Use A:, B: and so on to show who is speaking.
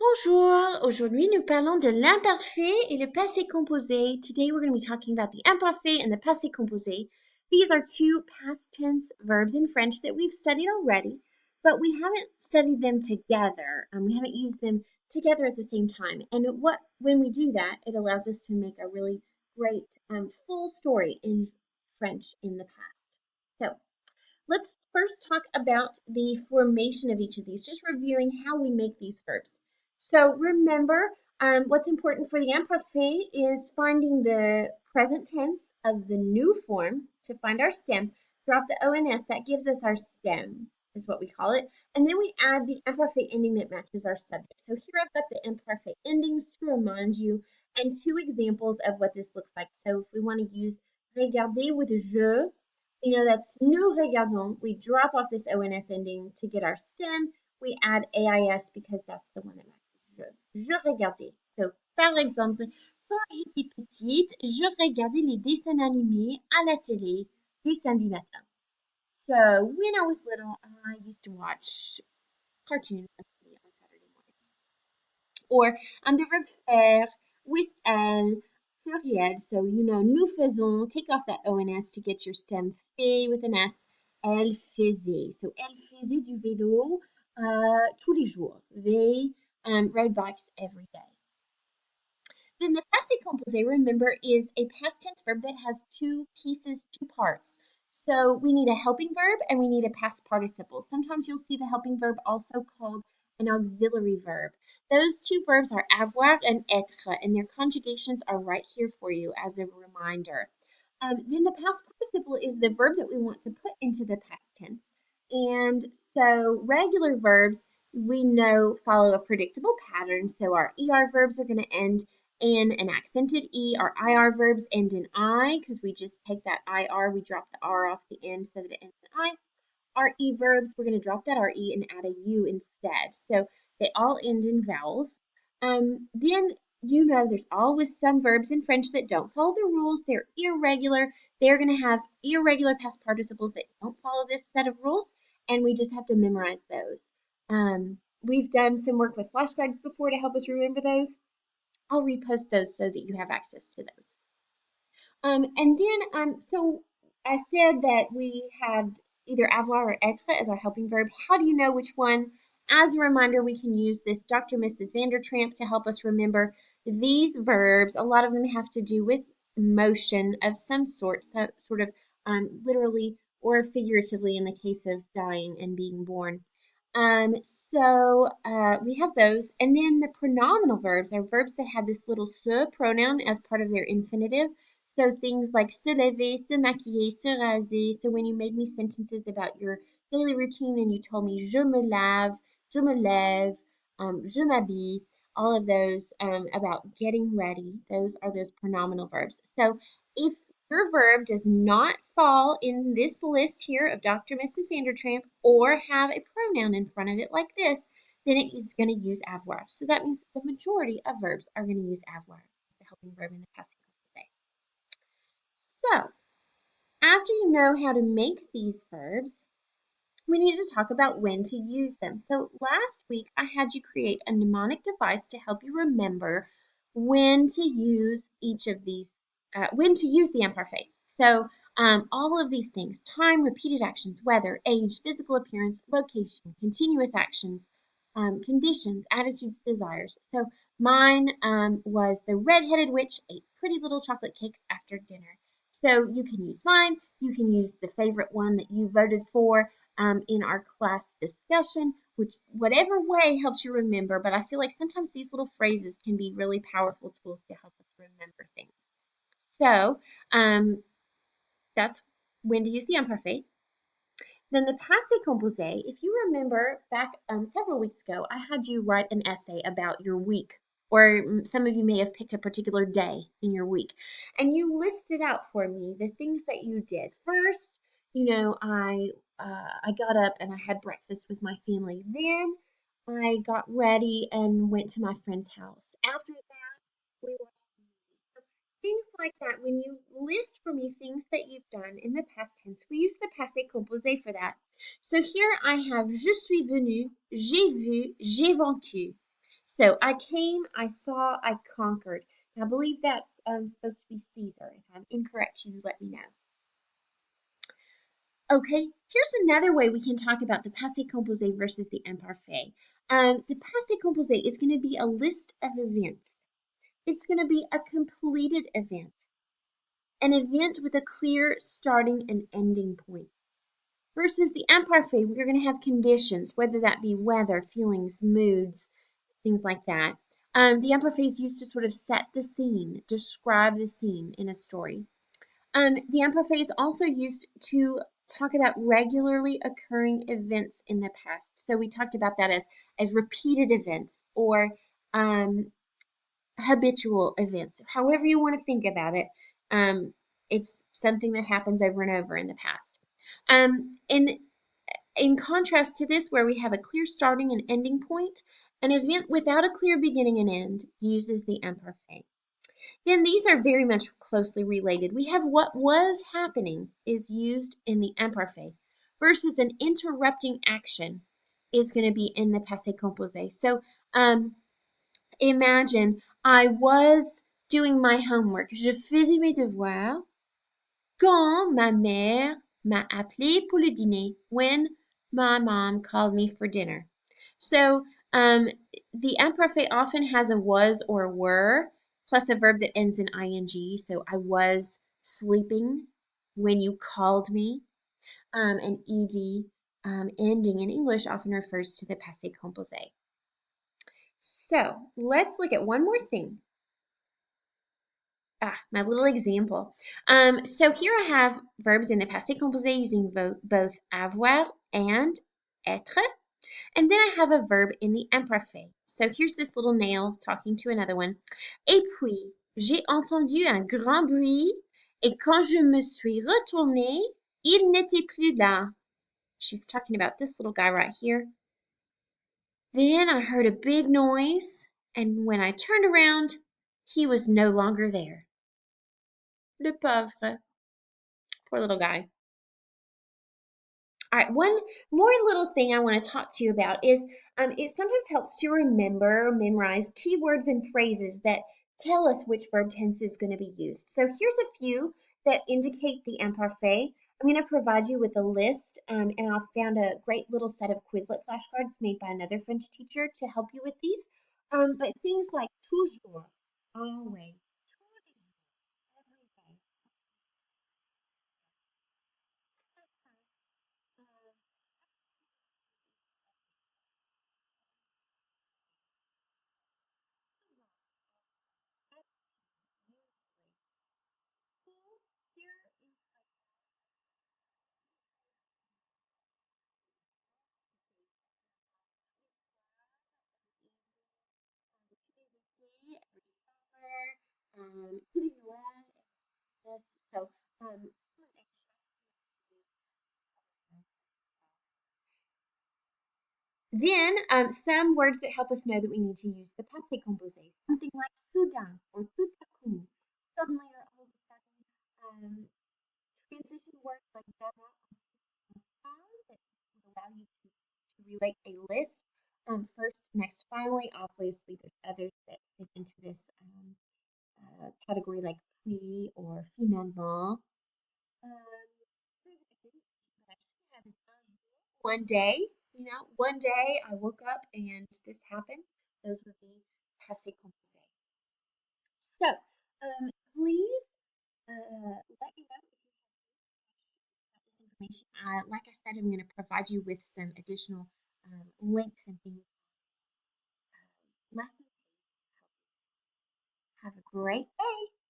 A: Bonjour! Aujourd'hui, nous parlons de l'imparfait et le passé composé. Today, we're going to be talking about the imparfait and the passé composé. These are two past tense verbs in French that we've studied already, but we haven't studied them together. We haven't used them together at the same time. And when we do that, it allows us to make a really great full story in French in the past. So, let's first talk about the formation of each of these, just reviewing how we make these verbs. So remember, what's important for the imparfait is finding the present tense of the new form to find our stem. Drop the ONS, that gives us our stem, is what we call it. And then we add the imparfait ending that matches our subject. So here I've got the imparfait endings to remind you and two examples of what this looks like. So if we want to use regarder with je, that's nous regardons. We drop off this ONS ending to get our stem. We add AIS because that's the one that matches je. Je regardais. So, par exemple, quand j'étais petite, je regardais les dessins animés à la télé le samedi matin. So, when I was little, I used to watch cartoons on Saturday mornings. Or the verb faire with elle, pluriel. So, nous faisons, take off that ONS to get your stem fait with an S. Elle faisait. So, elle faisait du vélo tous les jours. They rode bikes every day. Then the passé composé, remember, is a past tense verb that has two pieces, two parts. So we need a helping verb and we need a past participle. Sometimes you'll see the helping verb also called an auxiliary verb. Those two verbs are avoir and être, and their conjugations are right here for you as a reminder. Then the past participle is the verb that we want to put into the past tense. And so regular verbs we know follow a predictable pattern. So our ER verbs are going to end in an accented E. Our IR verbs end in I because we just take that IR, we drop the R off the end so that it ends in I. Our E verbs, we're going to drop that RE and add a U instead. So they all end in vowels. Then there's always some verbs in French that don't follow the rules. They're irregular. They're going to have irregular past participles that don't follow this set of rules, and we just have to memorize those. We've done some work with flashcards before to help us remember those. I'll repost those so that you have access to those. So I said that we had either avoir or être as our helping verb. How do you know which one? As a reminder, we can use this Dr. Mrs. Vandertramp to help us remember these verbs. A lot of them have to do with motion of some sort, so sort of literally or figuratively in the case of dying and being born. We have those. And then the pronominal verbs are verbs that have this little se pronoun as part of their infinitive. So things like se lever, se maquiller, se raser. So when you made me sentences about your daily routine and you told me je me lave, je me lève, je m'habille, all of those about getting ready, those are those pronominal verbs. So if your verb does not fall in this list here of Dr. Mrs. Vandertramp or have a pronoun in front of it like this, then it is going to use avoir. So that means the majority of verbs are going to use avoir as the helping verb in the passé composé. So, after you know how to make these verbs, we need to talk about when to use them. So last week I had you create a mnemonic device to help you remember when to use each of these, when to use the imparfait. So all of these things, time, repeated actions, weather, age, physical appearance, location, continuous actions, conditions, attitudes, desires. So mine was the red-headed witch ate pretty little chocolate cakes after dinner. So you can use mine, you can use the favorite one that you voted for in our class discussion, which whatever way helps you remember, but I feel like sometimes these little phrases can be really powerful tools to help us remember things. So that's when to use the imparfait. Then the passé composé, if you remember back several weeks ago, I had you write an essay about your week, or some of you may have picked a particular day in your week, and you listed out for me the things that you did. First, I got up and I had breakfast with my family. Then I got ready and went to my friend's house. After that, we watched things like that. When you list for me things that you've done in the past tense, we use the passé composé for that. So here I have je suis venu, j'ai vu, j'ai vaincu. So I came, I saw, I conquered. And I believe that's supposed to be Caesar. If I'm incorrect, you let me know. Okay, here's another way we can talk about the Passé Composé versus the Imparfait. The Passé Composé is going to be a list of events. It's going to be a completed event, an event with a clear starting and ending point. Versus the Imparfait, we're going to have conditions, whether that be weather, feelings, moods, things like that. The Imparfait is used to sort of set the scene, describe the scene in a story. The Imparfait is also used to talk about regularly occurring events in the past. So we talked about that as repeated events or habitual events. However you want to think about it, it's something that happens over and over in the past. In contrast to this, where we have a clear starting and ending point, an event without a clear beginning and end uses the imparfait. Then these are very much closely related. We have what was happening is used in the imparfait versus an interrupting action is going to be in the passé composé. So imagine I was doing my homework. Je faisais mes devoirs quand ma mère m'a appelé pour le dîner. When my mom called me for dinner. So the imperfect often has a was or were plus a verb that ends in ing. So I was sleeping when you called me. And ed ending in English often refers to the passé composé. So let's look at one more thing. My little example. So here I have verbs in the passé composé using both avoir and être. And then I have a verb in the imparfait. So here's this little nail talking to another one. Et puis, j'ai entendu un grand bruit, et quand je me suis retournée, il n'était plus là. She's talking about this little guy right here. Then I heard a big noise, and when I turned around, he was no longer there. Le pauvre. Poor little guy. All right, one more little thing I want to talk to you about is it sometimes helps to memorize keywords and phrases that tell us which verb tense is going to be used. So here's a few that indicate the imparfait. I'm going to provide you with a list, and I found a great little set of Quizlet flashcards made by another French teacher to help you with these. But things like toujours, always, tous les jours, every day, here is every summer, tous les Noël, yes. So, then some words that help us know that we need to use the passé composé. Something like soudain or tout à coup. Suddenly or all of a sudden. Transition words like d'abord that would allow you to relate a list. First, next, finally. Obviously, there's others that fit into this category like puis or finalement. One day, one day I woke up and this happened. Those would be passé composé. So, please let me know if you have about this information. Like I said, I'm going to provide you with some additional links and things. Lessons. Have a great day.